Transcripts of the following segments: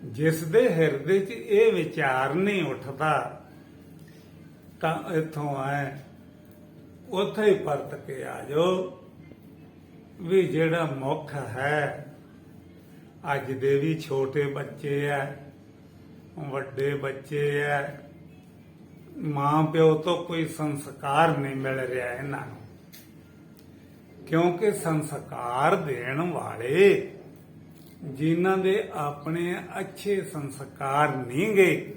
ਜਿਸ ਦੇ ਹਿਰਦੇ 'ਚ ਇਹ ਵਿਚਾਰ ਨਹੀਂ ਉੱਠਦਾ ਤਾਂ ਇੱਥੋਂ ਆਏ ਉੱਥੇ ਹੀ ਪਰਤ ਕੇ ਆ ਜਾਓ ਵੀ ਜਿਹੜਾ ਮੁੱਖ ਹੈ। ਅੱਜ ਦੇ ਵੀ ਛੋਟੇ ਬੱਚੇ ਐ, ਵੱਡੇ ਬੱਚੇ ਐ, ਮਾਂ ਪਿਓ ਤੋਂ ਕੋਈ ਸੰਸਕਾਰ ਨਹੀਂ ਮਿਲ ਰਿਹਾ ਇਹਨਾਂ ਨੂੰ, ਕਿਉਂਕਿ ਸੰਸਕਾਰ ਦੇਣ ਵਾਲੇ ਜਿਨ੍ਹਾਂ ਦੇ ਆਪਣੇ ਅੱਛੇ ਸੰਸਕਾਰ ਨਹੀਂ ਗਏ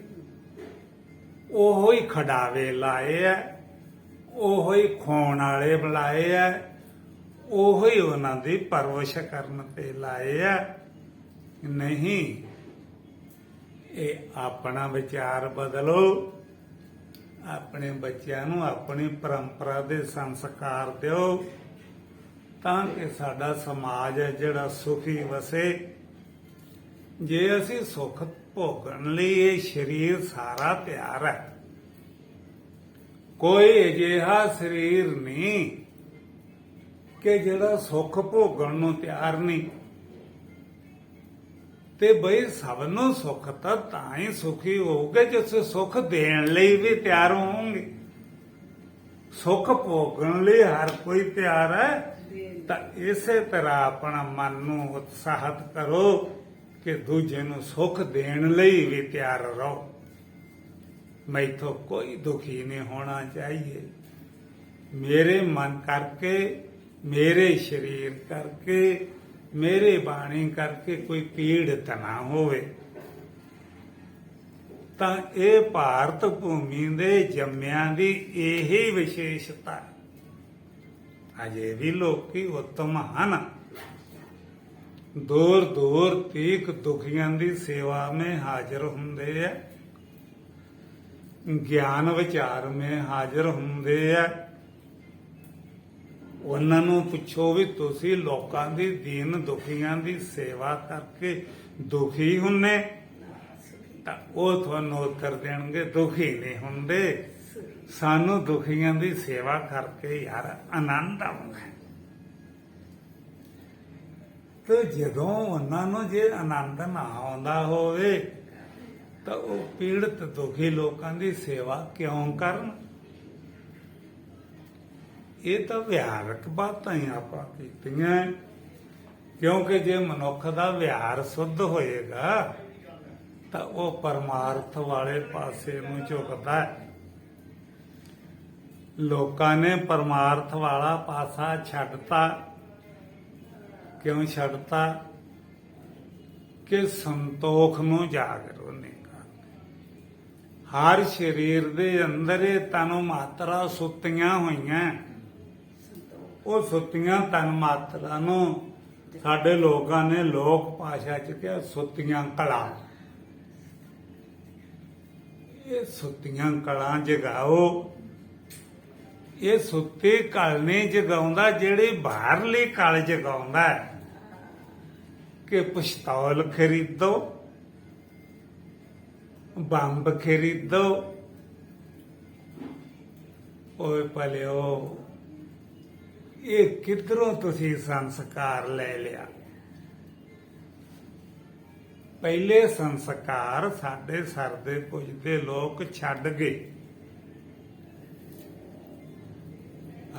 ਉਹੋ ਹੀ ਖਡਾਵੇ ਲਾਏ ਐ, ਉਹੋ ਹੀ ਖਵਾਉਣ ਵਾਲੇ ਬੁਲਾਏ ਐ, ਉਹੋ ਹੀ ਉਹਨਾਂ ਦੀ ਪਰਵਰਿਸ਼ ਕਰਨ ਤੇ ਲਾਏ ਐ। ਨਹੀਂ, ਇਹ ਆਪਣਾ ਵਿਚਾਰ ਬਦਲੋ, ਆਪਣੇ ਬੱਚਿਆਂ ਨੂੰ ਆਪਣੀ ਪਰੰਪਰਾ ਦੇ ਸੰਸਕਾਰ ਦਿਓ ਤਾਂ ਕਿ ਸਾਡਾ ਸਮਾਜ ਹੈ ਜਿਹੜਾ ਸੁਖੀ ਵਸੇ। ਜੇ ਅਸੀਂ ਸੁੱਖ ਭੋਗਣ ਲਈ ਇਹ ਸਰੀਰ ਸਾਰਾ ਤਿਆਰ ਹੈ, ਕੋਈ ਅਜਿਹਾ ਸਰੀਰ ਨਹੀਂ ਕਿ ਜਿਹੜਾ ਸੁੱਖ ਭੋਗਣ ਨੂੰ ਤਿਆਰ ਨਹੀਂ। ਤੇ ਬਈ ਸਭ ਨੂੰ ਸੁੱਖ ਤਾਂ ਹੀ ਸੁਖੀ ਹੋਊਗੇ ਜੇ ਤੁਸੀਂ ਸੁੱਖ ਦੇਣ ਲਈ ਵੀ ਤਿਆਰ ਹੋਵੋਗੇ। ਸੁੱਖ ਭੋਗਣ ਲਈ ਹਰ ਕੋਈ ਤਿਆਰ ਹੈ, ਤਾਂ ਇਸੇ ਤਰ੍ਹਾਂ ਆਪਣਾ ਮਨ ਨੂੰ ਉਤਸ਼ਾਹਿਤ ਕਰੋ ਕਿ ਦੂਜੇ ਨੂੰ ਸੁੱਖ ਦੇਣ ਲਈ ਵੀ ਤਿਆਰ ਰਹੋ। ਮੈਥੋਂ ਕੋਈ ਦੁਖੀ ਨਹੀਂ ਹੋਣਾ ਚਾਹੀਏ। ਮੇਰੇ ਮਨ ਕਰਕੇ, ਮੇਰੇ ਸਰੀਰ ਕਰਕੇ, ਮੇਰੇ ਬਾਣੀ ਕਰਕੇ ਕੋਈ ਪੀੜਤ ਨਾ ਹੋਵੇ। ਤਾਂ ਇਹ ਭਾਰਤ ਭੂਮੀ ਦੇ ਜੰਮਿਆਂ ਦੀ ਇਹੀ ਵਿਸ਼ੇਸ਼ਤਾ ਹੈ। ਅਜੇ ਵੀ ਲੋਕੀ ਉੱਤਮ ਹਨ, ਦੂਰ ਦੂਰ ਤੀਕ ਦੁਖੀਆਂ ਦੀ ਸੇਵਾ में ਹਾਜ਼ਰ ਹੁੰਦੇ ਆ, ਗਿਆਨ ਵਿਚਾਰ में ਹਾਜ਼ਰ ਹੁੰਦੇ ਆ। ਉਹਨਾਂ ਨੂੰ ਪੁੱਛੋ ਵੀ ਤੁਸੀਂ ਲੋਕਾਂ ਦੀ ਦੀਨ ਦੁਖੀਆਂ ਦੀ ਸੇਵਾ ਕਰਕੇ ਦੁਖੀ ਹੁੰਨੇ, ਤਾਂ ਉਹ ਤੁਹਾਨੂੰ ਉੱਤਰ ਦੇਣਗੇ ਦੁਖੀ ਨਹੀਂ ਹੁੰਦੇ, ਸਾਨੂੰ ਦੁਖੀਆਂ ਦੀ ਸੇਵਾ ਕਰਕੇ ਯਾਰ ਆਨੰਦ ਆਉਂਦਾ। ਤੇ ਜਦੋਂ ਉਹਨਾਂ ਨੂੰ ਜੇ ਆਨੰਦ ਨਾ ਆਉਂਦਾ ਹੋਵੇ ਤਾਂ ਉਹ ਪੀੜਤ ਦੁਖੀ ਲੋਕਾਂ ਦੀ ਸੇਵਾ ਕਿਉਂ ਕਰਨ? ਇਹ ਤਾਂ ਵਿਹਾਰਕ ਬਾਤਾਂ ਹੀ ਆਪਾਂ ਕੀਤੀਆਂ, ਕਿਉਂਕਿ ਜੇ ਮਨੁੱਖ ਦਾ ਵਿਹਾਰ ਸੁੱਧ ਹੋਏਗਾ ਤਾਂ ਉਹ ਪਰਮਾਰਥ ਵਾਲੇ ਪਾਸੇ ਨੂੰ ਝੁਕਦਾ ਹੈ। ਲੋਕਾਂ ਨੇ ਪਰਮਾਰਥ ਵਾਲਾ ਪਾਸਾ ਛੱਡਤਾ। ਕਿਉਂ ਛੱਡਤਾ? ਕਿ ਸੰਤੋਖ ਨੂੰ ਜਾਗਰੋ ਨਹੀਂ ਕਰਦੇ। ਹਰ ਸਰੀਰ ਦੇ ਅੰਦਰ ਇਹ ਤਨ ਮਾਤਰਾ ਸੁੱਤੀਆਂ ਹੋਈਆਂ। ਉਹ ਸੁੱਤੀਆਂ ਤਨ ਮਾਤਰਾ ਨੂੰ ਸਾਡੇ ਲੋਕਾਂ ਨੇ ਲੋਕ ਭਾਸ਼ਾ ਚ ਕਿਹਾ ਸੁੱਤੀਆਂ ਕਲਾ। ਇਹ ਸੁੱਤੀਆਂ ਕਲਾ ਜਗਾਓ। ਇਹ ਸੁੱਤੀ ਕਲ ਨਹੀਂ ਜਗਾਉਂਦਾ, ਜਿਹੜੀ ਬਾਹਰਲੀ ਕਲ ਜਗਾਉਂਦਾ ਹੈ ਕਿ ਪਿਸਤੌਲ ਖਰੀਦੋ, ਬੰਬ ਖਰੀਦੋ। ਓਏ ਭਲਿਓ, ਇਹ ਕਿੱਧਰੋਂ ਤੁਸੀਂ ਸੰਸਕਾਰ ਲੈ ਲਿਆ? ਪਹਿਲੇ ਸੰਸਕਾਰ ਸਾਡੇ ਸਰਦੇ ਪੁੱਜਦੇ ਲੋਕ ਛੱਡ ਗਏ।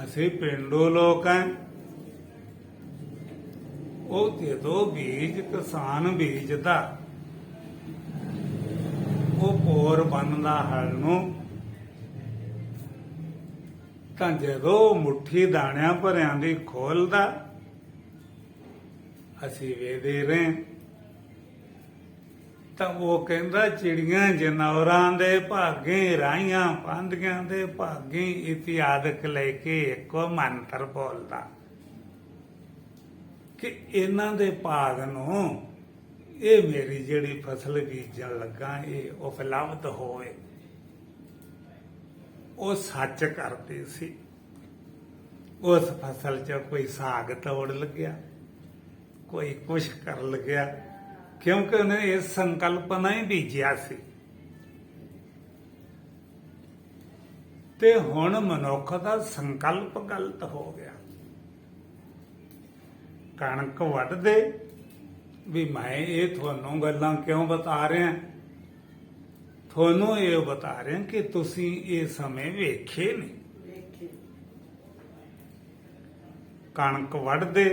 ਅਸੀਂ ਪਿੰਡੂ ਲੋਕ ਹਾਂ। ਉਹ ਜਦੋਂ ਬੀਜ ਕਿਸਾਨ ਬੀਜਦਾ, ਉਹ ਪੋਰ ਬੰਨਦਾ ਹਲ ਨੂੰ, ਤਾਂ ਜਦੋਂ ਮੁੱਠੀ ਦਾਣਿਆਂ ਭਰਿਆਂ ਦੀ ਖੋਲਦਾ, ਅਸੀਂ ਵੇਖਦੇ ਰਹੇ ਤਾਂ ਉਹ ਕਹਿੰਦਾ ਚਿੜੀਆਂ ਜਨੌਰਾਂ ਦੇ ਭਾਗੇ, ਰਾਈਆਂ ਪਾਂਧੀਆਂ ਦੇ ਭਾਗੇ ਇਤਿਆਦਿਕ ਲੈ ਕੇ ਇੱਕੋ ਮੰਤਰ ਬੋਲਦਾ ਕਿ ਇਹਨਾਂ ਦੇ ਭਾਗ ਨੂੰ ਇਹ ਮੇਰੀ ਜਿਹੜੀ ਫਸਲ ਬੀਜਣ ਲੱਗਾ ਇਹ ਉਪਲਬਧ ਹੋਵੇ। ਉਹ ਸੱਚ ਕਰਦੇ ਸੀ। ਉਸ ਫਸਲ 'ਚ ਕੋਈ ਸਾਗ ਤੋੜ ਲੱਗਿਆ, ਕੋਈ ਕੁਛ ਕਰ ਲੱਗਿਆ, ਕਿਉਂਕਿ ਉਹਨੇ ਇਸ ਸੰਕਲਪ ਨਾਲ ਹੀ ਬੀਜਿਆ ਸੀ। ਤੇ ਹੁਣ ਮਨੁੱਖ ਦਾ ਸੰਕਲਪ ਗਲਤ ਹੋ ਗਿਆ। ਕਣਕ ਵੱਢਦੇ, ਵੀ ਮੈਂ ਇਹ ਤੁਹਾਨੂੰ ਗੱਲਾਂ ਕਿਉਂ ਬਤਾ ਰਿਹਾ, ਤੁਹਾਨੂੰ ਇਹ ਬਤਾ ਰਿਹਾ ਕਿ ਤੁਸੀਂ ਇਹ ਸਮੇਂ ਵੇਖੇ ਨਹੀਂ। ਕਣਕ ਵੱਢਦੇ,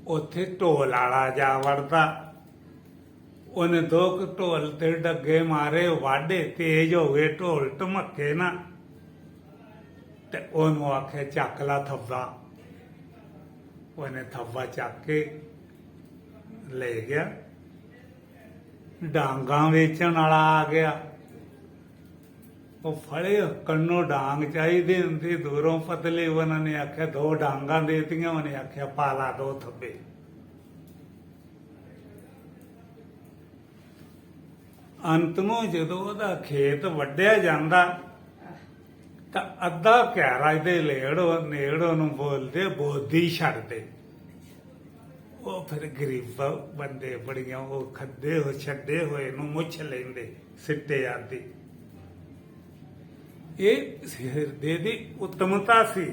ਉੱਥੇ ਢੋਲ ਵਾਲਾ ਜਾ ਵੜਦਾ, ਉਹਨੇ 2 ਢੋਲ ਤੇ ਡੱਗੇ ਮਾਰੇ, ਵਾਢੇ ਤੇਜ਼ ਹੋ ਗਏ, ਢੋਲ ਢਮੱਕੇ ਨਾ, ਤੇ ਉਹਨੂੰ ਆਖਿਆ ਚੱਕ ਲਾ ਥੱਬਾ। ਉਹਨੇ ਥੱਬਾ ਚੱਕ ਕੇ ਲੈ ਗਿਆ। ਡਾਂਗਾਂ ਵੇਚਣ ਵਾਲਾ ਆ ਗਿਆ, ਉਹ ਫੜੇ ਕੰਨੋਂ ਡਾਂਗ ਚਾਹੀਦੇ ਹੁੰਦੇ, ਦੂਰੋਂ ਪਤਲੇ, ਉਹਨਾਂ ਨੇ ਆਖਿਆ 2 ਡਾਂਗਾਂ ਦੇਤੀਆਂ, ਉਹਨੇ ਆਖਿਆ ਪਾਲਾ 2 ਥੱਬੇ। ਅੰਤ ਨੂੰ ਜਦੋਂ ਉਹਦਾ ਖੇਤ ਵੱਢਿਆ ਜਾਂਦਾ ਤਾਂ ਅੱਧਾ ਘਿਆਰਾ ਇਹਦੇ ਨੇੜ ਉਹਨੂੰ ਬੋਲਦੇ ਬੋਦੀ ਛੱਡਦੇ। ਉਹ ਫਿਰ ਗਰੀਬ ਬੰਦੇ ਬੜੀਆਂ ਉਹ ਖੱਦੇ ਹੋ ਛੱਡੇ ਹੋਏ ਨੂੰ ਮੁੱਛ ਲੈਂਦੇ ਸਿੱਟੇ ਆਦੀ। ਇਹ ਹਿਰਦੇ ਦੀ ਉਤਮਤਾ ਸੀ।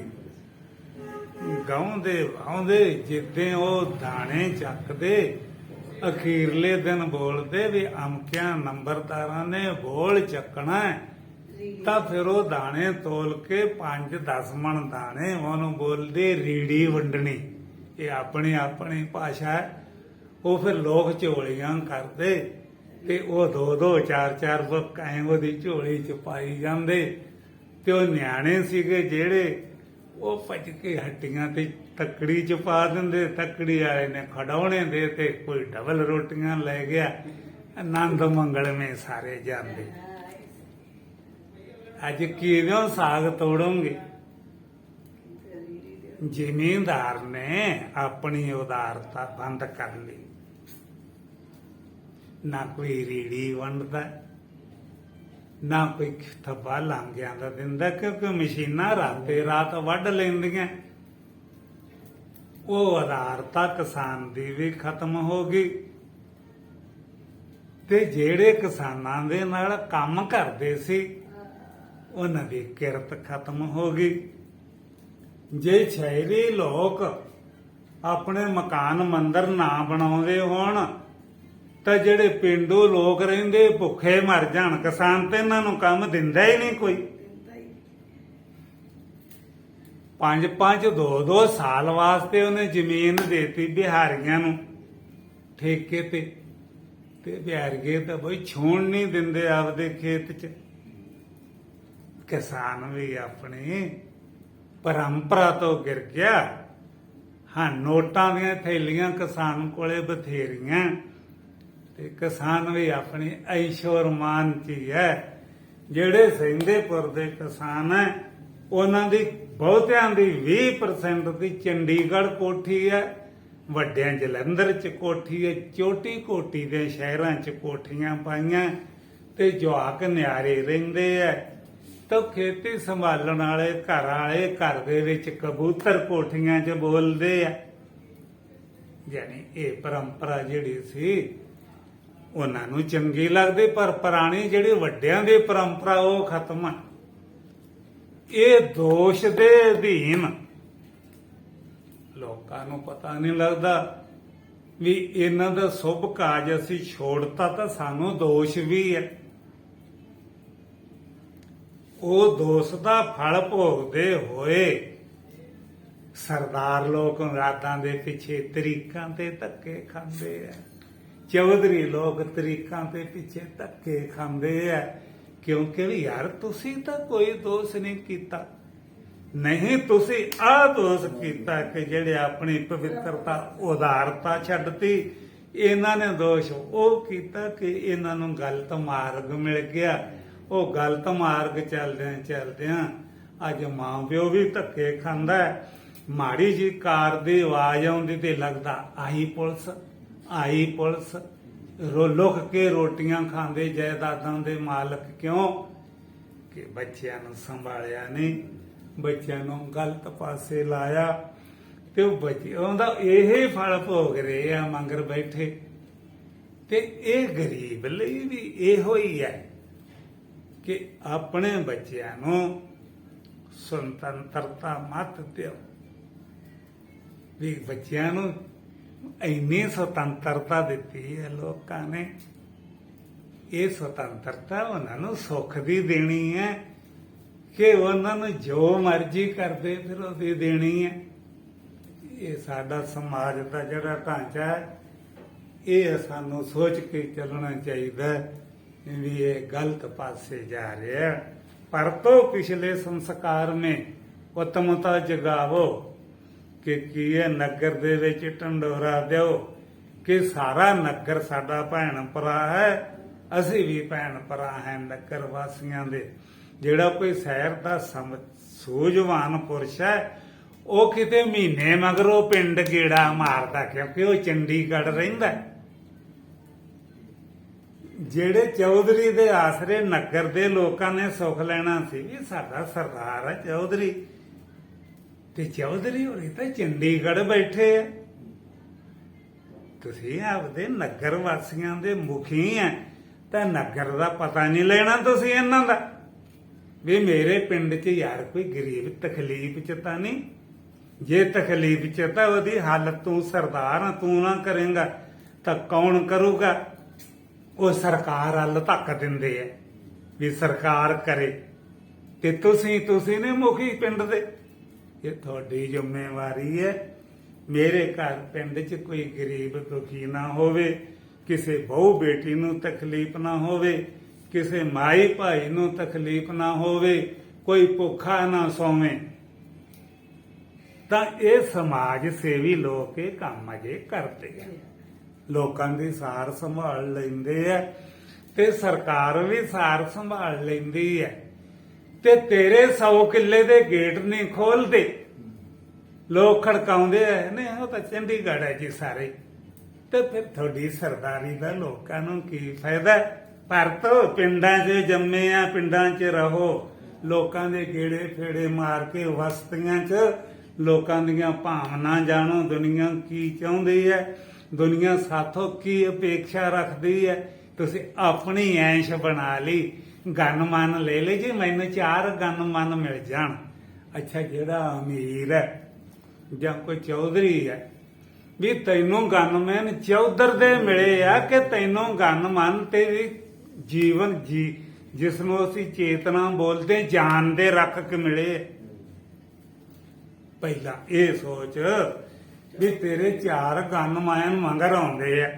ਗਾਉਂਦੇ ਆਉਂਦੇ ਜਿੱਦੇ ਉਹ ਦਾਣੇ ਚੱਕਦੇ, ਅਖੀਰਲੇ ਦਿਨ ਬੋਲਦੇ ਵੀ ਅਮਕਿਆਂ ਨੰਬਰਦਾਰਾਂ ਨੇ ਬੋਲ ਚੱਕਣਾ, ਤਾਂ ਫਿਰ ਉਹ ਦਾਣੇ ਤੋਲ ਕੇ 5-10 ਮਣ ਦਾਣੇ ਉਹਨੂੰ ਬੋਲਦੇ ਰੀੜੀ ਵੰਡਣੀ। ਇਹ ਆਪਣੀ ਆਪਣੀ ਭਾਸ਼ਾ ਹੈ। ਉਹ ਫਿਰ ਲੋਕ ਝੋਲੀਆਂ ਕਰਦੇ ਤੇ ਉਹ 2-2 4-4 ਬੁੱਕਾਂ ਉਹਦੀ ਝੋਲੀ ਚ ਪਾਈ ਜਾਂਦੇ, ਤੇ ਉਹ ਨਿਆਣੇ ਸੀਗੇ ਜਿਹੜੇ ਉਹ ਭੱਜ ਕੇ ਹੱਟੀਆਂ ਤੇ ਤੱਕੜੀ ਚ ਪਾ ਦਿੰਦੇ। ਤੱਕੜੀ ਵਾਲੇ ਨੇ ਖਡਾਉਣੇ ਦੇ ਤੇ ਕੋਈ ਡਬਲ ਰੋਟੀਆਂ ਲੈ ਗਿਆ। ਆਨੰਦ ਮੰਗਲ ਮੇ ਸਾਰੇ ਜਾਂਦੇ। ਅੱਜ ਕਿਵੇਂ ਸਾਗ ਤੋੜੋਗੇ? ਜ਼ਿਮੀਂਦਾਰ ਨੇ ਆਪਣੀ ਉਦਾਰਤਾ ਬੰਦ ਕਰ ਲਈ। ਨਾ ਕੋਈ ਰੀੜੀ ਵੰਡਦਾ, ਨਾ ਕੋਈ ਥੱਬਾ ਲਾਂਘਿਆਂ ਦਾ ਦਿੰਦਾ, ਕਿਉਂਕਿ ਮਸ਼ੀਨਾਂ ਰਾਤੇ ਰਾਤ ਵੱਢ ਲੈਂਦੀਆਂ। ਉਹ ਉਦਾਰਤਾ ਕਿਸਾਨ ਦੀ ਵੀ ਖਤਮ ਹੋ ਗਈ, ਤੇ ਜਿਹੜੇ ਕਿਸਾਨਾਂ ਦੇ ਨਾਲ ਕੰਮ ਕਰਦੇ ਸੀ ਉਹਨਾਂ ਦੀ ਕਿਰਤ ਖਤਮ ਹੋ ਗਈ। ਜੇ ਸ਼ਹਿਰੀ ਲੋਕ ਆਪਣੇ ਮਕਾਨ ਮੰਦਰ ਨਾ ਬਣਾਉਂਦੇ ਹੋਣ ਤਾਂ ਜਿਹੜੇ ਪਿੰਡੂ ਲੋਕ ਰਹਿੰਦੇ ਭੁੱਖੇ ਮਰ ਜਾਣ। ਕਿਸਾਨ ਤੇ ਇਹਨਾਂ ਨੂੰ ਕੰਮ ਦਿੰਦਾ ਹੀ ਨਹੀਂ ਕੋਈ। 5-5 2-2 ਸਾਲ ਵਾਸਤੇ ਉਹਨੇ ਜ਼ਮੀਨ ਦੇਤੀ ਬਿਹਾਰੀਆਂ ਨੂੰ ਠੇਕੇ ਤੇ ਬਿਹਾਰੀਏ ਤਾਂ ਬਈ ਛੋਣ ਨਹੀਂ ਦਿੰਦੇ ਆਪਦੇ ਖੇਤ 'ਚ। ਕਿਸਾਨ ਵੀ ਆਪਣੀ ਪਰੰਪਰਾ ਤੋਂ ਗਿਰ ਗਿਆ। ਹਾਂ, ਨੋਟਾਂ ਦੀਆਂ ਥੈਲੀਆਂ ਕਿਸਾਨ ਕੋਲੇ ਬਥੇਰੀਆਂ, ਤੇ ਕਿਸਾਨ ਵੀ ਆਪਣੀ ਐਸ਼ੋ-ਅਰਮਾਨ 'ਚ ਹੀ ਹੈ। ਜਿਹੜੇ ਸਿੰਧੇਪੁਰ ਦੇ ਕਿਸਾਨ ਹੈ ਉਹਨਾਂ ਦੀ ਬਹੁਤਿਆਂ ਦੀ 20% ਦੀ ਚੰਡੀਗੜ੍ਹ ਕੋਠੀ ਹੈ, ਵੱਡਿਆਂ ਜਲੰਧਰ 'ਚ ਕੋਠੀ ਹੈ, ਚੋਟੀ ਕੋਟੀ ਦੇ ਸ਼ਹਿਰਾਂ 'ਚ ਕੋਠੀਆਂ ਪਾਈਆਂ, ਤੇ ਜਵਾਕ ਨਿਆਰੇ ਰਹਿੰਦੇ ਹੈ। ਤਾਂ ਖੇਤੀ ਸੰਭਾਲਣ ਵਾਲੇ ਘਰ ਦੇ ਵਿੱਚ ਕਬੂਤਰ ਕੋਠੀਆਂ 'ਚ ਬੋਲਦੇ ਆ। ਯਾਨੀ ਇਹ ਪਰੰਪਰਾ ਜਿਹੜੀ ਸੀ ਉਹਨਾਂ ਨੂੰ ਚੰਗੀ ਲੱਗਦੀ, ਪਰ ਪੁਰਾਣੀ ਜਿਹੜੀ ਵੱਡਿਆਂ ਦੀ ਪਰੰਪਰਾ ਉਹ ਖਤਮ ਹੈ। ਇਹ ਦੋਸ਼ ਦੇ ਅਧੀਨ ਲੋਕਾਂ ਨੂੰ ਪਤਾ ਨਹੀਂ ਲੱਗਦਾ ਵੀ ਇਹਨਾਂ ਦਾ ਸ਼ੁਭ ਕਾਜ ਅਸੀਂ ਛੋੜਤਾ ਤਾਂ ਸਾਨੂੰ ਦੋਸ਼ ਵੀ ਹੈ। ਉਹ ਦੋਸ਼ ਦਾ ਫਲ ਭੋਗਦੇ ਹੋਏ ਸਰਦਾਰ ਲੋਕ ਰਾਤਾਂ ਦੇ ਪਿੱਛੇ ਤਰੀਕਾਂ ਤੇ ਧੱਕੇ ਖਾਂਦੇ ਆ। ਚੌਧਰੀ ਲੋਕ ਤਰੀਕਾਂ ਦੇ ਪਿੱਛੇ ਧੱਕੇ ਖਾਂਦੇ ਆ, ਕਿਉਂਕਿ ਵੀ ਯਾਰ ਤੁਸੀਂ ਤਾਂ ਕੋਈ ਦੋਸ਼ ਨਹੀਂ ਕੀਤਾ। ਨਹੀਂ, ਤੁਸੀਂ ਆਹ ਦੋਸ਼ ਕੀਤਾ ਕਿ ਜਿਹੜੇ ਆਪਣੀ ਪਵਿੱਤਰਤਾ ਉਦਾਰਤਾ ਛੱਡਤੀ। ਇਹਨਾਂ ਨੇ ਦੋਸ਼ ਉਹ ਕੀਤਾ ਕਿ ਇਹਨਾਂ ਨੂੰ ਗਲਤ ਮਾਰਗ ਮਿਲ ਗਿਆ। ਉਹ ਗਲਤ ਮਾਰਗ ਚੱਲਦਿਆਂ ਅੱਜ ਮਾਂ ਪਿਓ ਵੀ ਧੱਕੇ ਖਾਂਦਾ। ਮਾੜੀ ਜੀ ਕਾਰ ਦੀ ਆਵਾਜ਼ ਆਉਂਦੀ ਤੇ ਲੱਗਦਾ ਆਈ ਪੁਲਿਸ। ਲੁਕ ਕੇ ਰੋਟੀਆਂ ਖਾਂਦੇ ਜਾਇਦਾਦਾਂ ਦੇ ਮਾਲਕ। ਕਿਉਂ? ਕਿ ਬੱਚਿਆਂ ਨੂੰ ਸੰਭਾਲਿਆ ਨਹੀਂ, ਬੱਚਿਆਂ ਨੂੰ ਗਲਤ ਪਾਸੇ ਲਾਇਆ, ਤੇ ਉਹ ਬੱਚੇ ਉਹਦਾ ਇਹ ਫਲ ਭੋਗ ਰਹੇ ਆ ਮੰਗਰ ਬੈਠੇ। ਤੇ ਇਹ ਗਰੀਬ ਲਈ ਵੀ ਇਹੋ ਹੀ ਹੈ ਕਿ ਆਪਣੇ ਬੱਚਿਆਂ ਨੂੰ ਸੁਤੰਤਰਤਾ ਮਤ ਦਿਓ। ਵੀ ਬੱਚਿਆਂ ਨੂੰ ਇੰਨੀ ਸੁਤੰਤਰਤਾ ਦਿੱਤੀ ਹੈ ਲੋਕਾਂ ਨੇ। ਇਹ ਸੁਤੰਤਰਤਾ ਉਹਨਾਂ ਨੂੰ ਸੁੱਖ ਦੀ ਦੇਣੀ ਹੈ ਕਿ ਉਹਨਾਂ ਨੂੰ ਜੋ ਮਰਜ਼ੀ ਕਰਦੇ ਫਿਰ ਉਹਦੀ ਦੇਣੀ ਹੈ। ਇਹ ਸਾਡਾ ਸਮਾਜ ਦਾ ਜਿਹੜਾ ਢਾਂਚਾ ਹੈ, ਇਹ ਸਾਨੂੰ ਸੋਚ ਕੇ ਚੱਲਣਾ ਚਾਹੀਦਾ ਵੀ ਇਹ ਗਲਤ ਪਾਸੇ ਜਾ ਰਿਹਾ। ਪਰ ਤੋਂ ਪਿਛਲੇ ਸੰਸਕਾਰ ਮੇ ਉਤਮਤਾ ਜਗਾਵੋ ਕਿ ਕੀ ਇਹ ਨਗਰ ਦੇ ਵਿੱਚ ਢੰਡੋਰਾ ਦਿਓ ਕਿ ਸਾਰਾ ਨਗਰ ਸਾਡਾ ਭੈਣ ਭਰਾ ਹੈ, ਅਸੀਂ ਵੀ ਭੈਣ ਭਰਾ ਹੈ ਨਗਰ ਵਾਸੀਆਂ ਦੇ। ਜਿਹੜਾ ਕੋਈ ਸ਼ਹਿਰ ਦਾ ਸੂਝਵਾਨ ਪੁਰਸ਼ ਹੈ, ਉਹ ਕਿਤੇ ਮਹੀਨੇ ਮਗਰੋਂ ਪਿੰਡ ਗੇੜਾ ਮਾਰਦਾ ਕਿਉਂਕਿ ਉਹ ਚੰਡੀਗੜ੍ਹ ਰਹਿੰਦਾ। ਜਿਹੜੇ ਚੌਧਰੀ ਦੇ ਆਸਰੇ ਨਗਰ ਦੇ ਲੋਕਾਂ ਨੇ ਸੁੱਖ ਲੈਣਾ ਸੀ ਵੀ ਸਾਡਾ ਸਰਦਾਰ ਹੈ ਚੌਧਰੀ, ਤੇ ਚੌਧਰੀ ਹੋਰੀ ਤਾਂ ਚੰਡੀਗੜ੍ਹ ਬੈਠੇ ਆ। ਤੁਸੀਂ ਆਪਦੇ ਨਗਰ ਵਾਸੀਆਂ ਦੇ ਮੁਖੀ ਆ ਤਾਂ ਨਗਰ ਦਾ ਪਤਾ ਨਹੀਂ ਲੈਣਾ ਤੁਸੀਂ ਇਹਨਾਂ ਦਾ ਵੀ ਮੇਰੇ ਪਿੰਡ 'ਚ ਯਾਰ ਕੋਈ ਗਰੀਬ ਤਕਲੀਫ 'ਚ ਤਾਂ ਨਹੀਂ। ਜੇ ਤਕਲੀਫ 'ਚ ਤਾਂ ਉਹਦੀ ਹੱਲ ਤੂੰ ਸਰਦਾਰ ਤੂੰ ਨਾ ਕਰੇਂਗਾ ਤਾਂ ਕੌਣ ਕਰੂਗਾ? ਉਹ ਸਰਕਾਰ ਹੱਲ ਧੱਕ ਦਿੰਦੇ ਆ ਵੀ ਸਰਕਾਰ ਕਰੇ, ਤੇ ਤੁਸੀਂ ਨੇ ਮੁਖੀ ਪਿੰਡ ਦੇ। ਇਹ ਤੁਹਾਡੀ ਜ਼ਿੰਮੇਵਾਰੀ ਹੈ। ਮੇਰੇ ਘਰ ਪਿੰਡ 'ਚ ਕੋਈ ਗਰੀਬ ਦੁਖੀ ਨਾ ਹੋਵੇ, ਕਿਸੇ ਬਹੂ ਬੇਟੀ ਨੂੰ ਤਕਲੀਫ ਨਾ ਹੋਵੇ, ਕਿਸੇ ਮਾਈ ਭਾਈ ਨੂੰ ਤਕਲੀਫ ਨਾ ਹੋਵੇ, ਕੋਈ ਭੁੱਖਾ ਨਾ ਸੋਵੇ। ਤਾਂ ਇਹ ਸਮਾਜ ਸੇਵੀ ਲੋਕ ਇਹ ਕੰਮ ਅਜੇ ਕਰਦੇ ਆ, ਲੋਕਾਂ ਦੀ ਸਾਰ ਸੰਭਾਲ ਲੈਂਦੇ ਆ ਤੇ ਸਰਕਾਰ ਵੀ ਸਾਰ ਸੰਭਾਲ ਲੈਂਦੀ ਹੈ। ਤੇ ਤੇਰੇ 100 ਕਿੱਲੇ ਦੇ ਗੇਟ ਨਹੀਂ ਖੋਲਦੇ, ਲੋਕ ਖੜਕਾਉਂਦੇ ਆ ਨੇ ਉਹ ਤਾਂ ਚੰਡੀਗੜ੍ਹ ਹੈ ਜੀ ਸਾਰੇ। ਤੇ ਫਿਰ ਤੁਹਾਡੀ ਸਰਦਾਰੀ ਦਾ ਲੋਕਾਂ ਨੂੰ ਕੀ ਫਾਇਦਾ? ਪਰ ਤੋਂ ਪਿੰਡਾਂ 'ਚ ਜੰਮੇ ਆ, ਪਿੰਡਾਂ 'ਚ ਰਹੋ, ਲੋਕਾਂ ਦੇ ਗੇੜੇ ਫੇੜੇ ਮਾਰ ਕੇ ਵਸਤੀਆਂ 'ਚ ਲੋਕਾਂ ਦੀਆਂ ਭਾਵਨਾ ਜਾਣੋ, ਦੁਨੀਆ ਕੀ ਚਾਹੁੰਦੀ ਹੈ, ਦੁਨੀਆ ਸਾਥੋਂ ਕੀ ਅਪੇକ୍ଷା ਰੱਖਦੀ ਹੈ। ਤੁਸੀਂ ਆਪਣੀ ਐਸ਼ ਬਣਾ ਲਈ, ਗਨ ਮਨ ਲੈ ਲਈ ਜੀ, ਮੈਨੂੰ 4 ਗਨ ਮਨ ਮਿਲ ਜਾਣ। ਅੱਛਾ, ਜਿਹੜਾ ਅਮੀਰ ਹੈ ਜਾਂ ਕੋਈ ਚੌਧਰੀ ਹੈ ਵੀ ਤੈਨੂੰ ਗਨਮੈਨ ਚੌਧਰ ਦੇ ਮਿਲੇ ਆ ਕਿ ਤੈਨੂੰ ਗਨਮਨ ਤੇਰੀ ਜੀਵਨ ਜਿਸ ਨੂੰ ਅਸੀਂ ਚੇਤਨਾ ਬੋਲਦੇ ਜਾਨ ਦੇ ਰੱਖ ਕੇ ਮਿਲੇ। ਪਹਿਲਾਂ ਇਹ ਸੋਚ ਵੀ ਤੇਰੇ 4 ਗਨਮੈਨ ਮੰਗਰ ਆਉਂਦੇ ਆ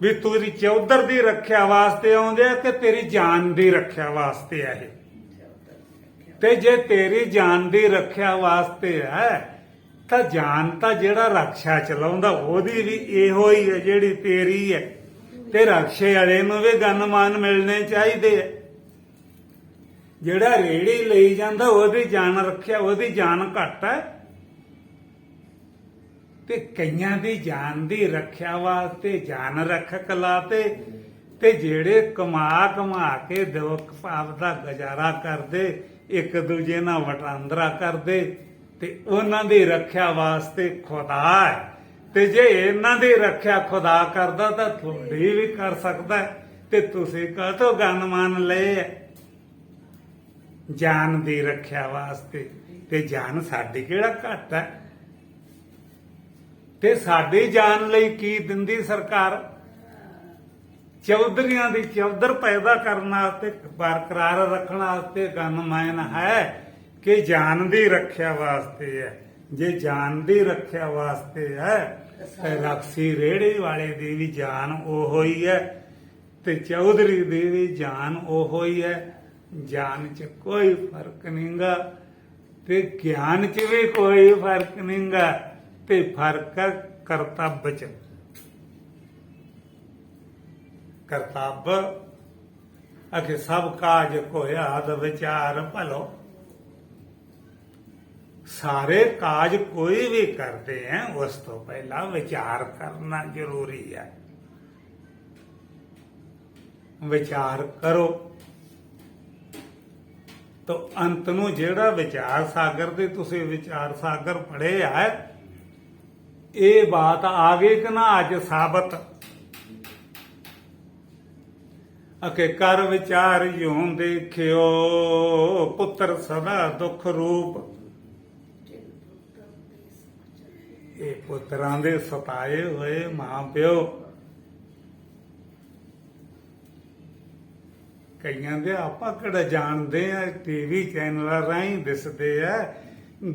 ਵੀ ਤੇਰੀ ਚੌਧਰ ਦੀ ਰੱਖਿਆ ਵਾਸਤੇ ਆਉਂਦੇ ਆ ਕਿ ਤੇਰੀ ਜਾਨ ਦੀ ਰੱਖਿਆ ਵਾਸਤੇ ਆ ਇਹ। ਤੇ ਜੇ ਤੇਰੀ ਜਾਨ ਦੀ ਰੱਖਿਆ ਵਾਸਤੇ ਹੈ ਤਾਂ ਜਾਨ ਤਾਂ ਜਿਹੜਾ ਰਕਸ਼ਾ ਚਲਾਉਂਦਾ ਉਹਦੀ ਵੀ ਇਹੋ ਹੀ ਹੈ ਜਿਹੜੀ ਤੇਰੀ ਹੈ, ਤੇ ਰਕਸ਼ੇ ਵਾਲੇ ਨੂੰ ਵੀ ਗਨਮਾਨ ਮਿਲਣੇ ਚਾਹੀਦੇ ਆ। ਜਿਹੜਾ ਰੇੜੀ ਲਈ ਜਾਂਦਾ ਉਹਦੀ ਜਾਨ ਰੱਖਿਆ, ਉਹਦੀ ਜਾਨ ਘੱਟ ਹੈ। ਤੇ ਕਈਆਂ ਦੀ ਜਾਨ ਦੀ ਰੱਖਿਆ ਵਾਸਤੇ ਜਾਨ ਰੱਖਕ ਲਾਤੇ, ਤੇ ਜਿਹੜੇ ਕਮਾ ਕੇ ਦੁੱਖ ਭਾਵ ਦਾ ਗੁਜ਼ਾਰਾ ਕਰਦੇ, ਇੱਕ ਦੂਜੇ ਨਾਲ ਵਟਾਂਦਰਾ ਕਰਦੇ, ਤੇ ਉਹਨਾਂ ਦੀ ਰੱਖਿਆ ਵਾਸਤੇ ਖੁਦਾ ਹੈ। ਤੇ ਜੇ ਇਹਨਾਂ ਦੀ ਰੱਖਿਆ ਖੁਦਾ ਕਰਦਾ ਤਾਂ ਤੁਹਾਡੀ ਵੀ ਕਰ ਸਕਦਾ। ਤੇ ਤੁਸੀਂ ਕਾਹਤੋਂ ਗਨਮਾਨ ਲਏ ਜਾਨ ਦੀ ਰੱਖਿਆ ਵਾਸਤੇ? ਤੇ ਜਾਨ ਸਾਡੀ ਕਿਹੜਾ ਘੱਟ ਹੈ? ਤੇ ਸਾਡੀ ਜਾਨ ਲਈ ਕੀ ਦਿੰਦੀ ਸਰਕਾਰ? ਚੌਧਰੀਆਂ ਦੀ ਚੌਧਰ ਪੈਦਾ ਕਰਨ ਵਾਸਤੇ, ਬਰਕਰਾਰ ਰੱਖਣ ਵਾਸਤੇ ਗਨਮੈਨ ਹੈ ਕਿ ਜਾਨ ਦੀ ਰੱਖਿਆ ਵਾਸਤੇ ਹੈ? ਜੇ ਜਾਨ ਦੀ ਰੱਖਿਆ ਵਾਸਤੇ ਹੈ ਤੇ ਰਕਸੀ ਰੇੜੇ ਵਾਲੇ ਦੀ ਵੀ ਜਾਨ ਉਹੋ ਹੀ ਹੈ, ਤੇ ਚੌਧਰੀ ਦੀ ਵੀ ਜਾਨ ਉਹੋ ਹੀ ਹੈ। ਜਾਨ 'ਚ ਕੋਈ ਫਰਕ ਨਹੀਂਗਾ ਤੇ ਗਿਆਨ 'ਚ ਵੀ ਕੋਈ ਫਰਕ ਨਹੀਂਗਾ, ਤੇ ਫਰਕ ਕਰਤੱਵ 'ਚ। ਕਰਤੱਵ ਅਗੇ ਸਭ ਕਾਜ ਕੋਇਆ ਆਦ ਵਿਚਾਰ ਭਲੋ। ਸਾਰੇ ਕਾਜ ਕੋਈ ਵੀ ਕਰਦੇ ਹੈ ਉਸ ਤੋਂ ਪਹਿਲਾਂ ਵਿਚਾਰ ਕਰਨਾ ਜ਼ਰੂਰੀ ਹੈ। ਵਿਚਾਰ ਕਰੋ ਤਾਂ ਅੰਤ ਨੂੰ ਜਿਹੜਾ ਵਿਚਾਰ ਸਾਗਰ ਦੇ ਤੁਸੀਂ ਵਿਚਾਰ ਸਾਗਰ ਪੜ੍ਹੇ ਆ, ਇਹ ਬਾਤ ਆ ਗਈ ਕਿ ਨਾ ਅੱਜ ਸਾਬਤ। ਅਕੇ ਕਰ ਵਿਚਾਰ ਯੋਂ ਦੇਖਿਓ ਪੁੱਤਰ ਸਦਾ ਦੁੱਖ ਰੂਪ। ਇਹ ਪੁੱਤਰਾਂ ਦੇ ਸਤਾਏ ਹੋਏ ਮਾਂ ਪਿਓ ਕਈਆਂ ਦੇ ਆਪਾਂ ਕਿਹੜਾ ਜਾਣਦੇ ਆ, ਟੀਵੀ ਚੈਨਲਾਂ ਰਾਹੀਂ ਦਿਸਦੇ ਆ,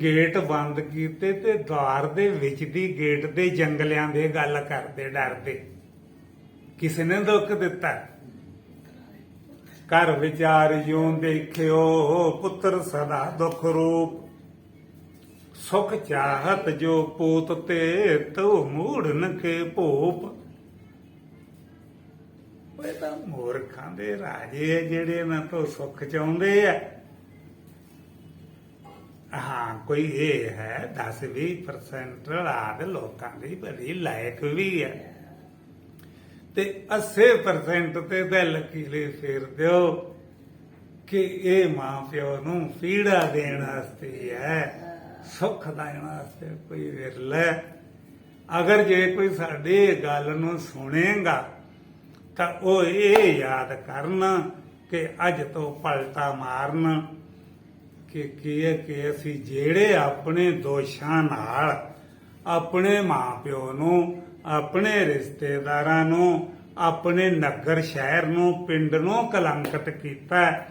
ਗੇਟ ਬੰਦ ਕੀਤੇ ਤੇ ਦੁਆਰ ਦੇ ਵਿੱਚ ਦੀ ਗੇਟ ਦੇ ਜੰਗਲਿਆਂ ਦੇ ਗੱਲ ਕਰਦੇ ਡਰਦੇ। ਕਿਸੇ ਨੇ ਦੁੱਖ ਦਿੱਤਾ? ਘਰ ਵਿਚਾਰ ਜਿਉਂ ਦੇਖਿਓ ਪੁੱਤਰ ਸਦਾ ਦੁੱਖ ਰੂਪ, ਸੁਖ ਚਾਹਤ ਜੋ ਪੂਤ ਤੇ ਤੋ ਮੂੜਨ ਕੇ ਭੂਪ। ਇਹ ਤਾਂ ਮੂਰਖਾਂ ਦੇ ਰਾਜੇ ਆ ਜਿਹੜੇ ਇਹਨਾਂ ਤੋਂ ਸੁੱਖ ਚਾਹੁੰਦੇ ਆ। ਹਾਂ, ਕੋਈ ਇਹ ਹੈ 10-20% ਆਦ ਲੋਕਾਂ ਦੀ ਬੜੀ ਲਾਇਕ ਵੀ ਹੈ, ਤੇ 80% ਤੇ ਦਿਲ ਲਕੀਲੇ ਫੇਰ ਦਿਓ ਕਿ ਇਹ ਮਾਂ ਪਿਓ ਨੂੰ ਪੀੜਾ ਦੇਣ ਵਾਸਤੇ ਹੈ, ਸੁੱਖ ਦੇਣ ਵਾਸਤੇ ਕੋਈ ਵਿਰਲਾ। ਅਗਰ ਜੇ ਕੋਈ ਸਾਡੀ ਗੱਲ ਨੂੰ ਸੁਣੇਗਾ ਤਾਂ ਉਹ ਇਹ ਯਾਦ ਕਰਨ ਕਿ ਅੱਜ ਤੋਂ ਪਲਟਾ ਮਾਰਨ ਕਿ ਅਸੀਂ ਜਿਹੜੇ ਆਪਣੇ ਦੋਸ਼ਾਂ ਨਾਲ ਆਪਣੇ ਮਾਂ-ਪਿਓ ਨੂੰ, ਆਪਣੇ ਰਿਸ਼ਤੇਦਾਰਾਂ ਨੂੰ, ਆਪਣੇ ਨਗਰ ਸ਼ਹਿਰ ਨੂੰ, ਪਿੰਡ ਨੂੰ ਕਲੰਕਿਤ ਕੀਤਾ,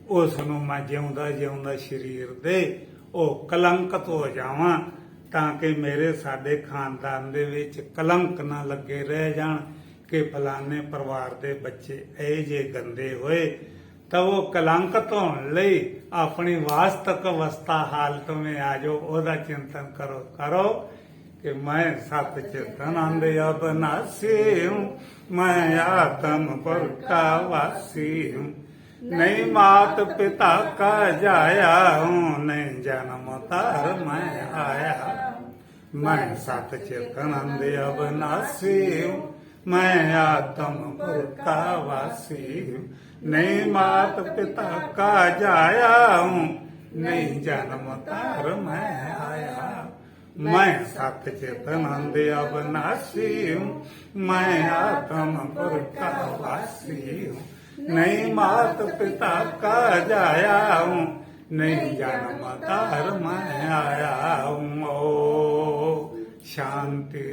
ਉਸ ਨੂੰ ਮੈਂ ਜਿਉਂਦਾ ਸਰੀਰ ਦੇ ਉਹ ਕਲੰਕਿਤ ਹੋ ਜਾਵਾਂ, ਤਾਂ ਕਿ ਸਾਡੇ ਖਾਨਦਾਨ ਦੇ ਵਿੱਚ ਕਲੰਕ ਨਾ ਲੱਗੇ ਰਹਿ ਜਾਣ ਕਿ ਫਲਾਣੇ ਪਰਿਵਾਰ ਦੇ ਬੱਚੇ ਇਹ ਜੇ ਗੰਦੇ ਹੋਏ। ਤਾਂ ਉਹ ਕਲੰਕਿਤ ਹੋਣ ਲਈ ਆਪਣੀ ਵਾਸਤਵਿਕ ਅਵਸਥਾ ਹਾਲਤ ਵਿੱਚ ਆ ਜਾਓ, ਉਹਦਾ ਚਿੰਤਨ ਕਰੋ कि मैं सत चेतन आंदे अबनासी हूँ, मैं आत्म पर का वासी हूँ, नहीं मात पिता का जाया हूँ, नहीं जन्म तार मैं आया। मैं सत चेतन आंदे अबनासी हूँ, मैं आत्म पर का वासी हूँ, नहीं मात पिता का जाया हूँ, नहीं जन्म तार मैं आया। मैं सत चेतन आंदे अबनासी हूँ, मैं आत्म पुर का वासी हूँ, नहीं मात पिता का जाया हूँ, नहीं जन्म तार मैं आया हूँ। ओ शांति।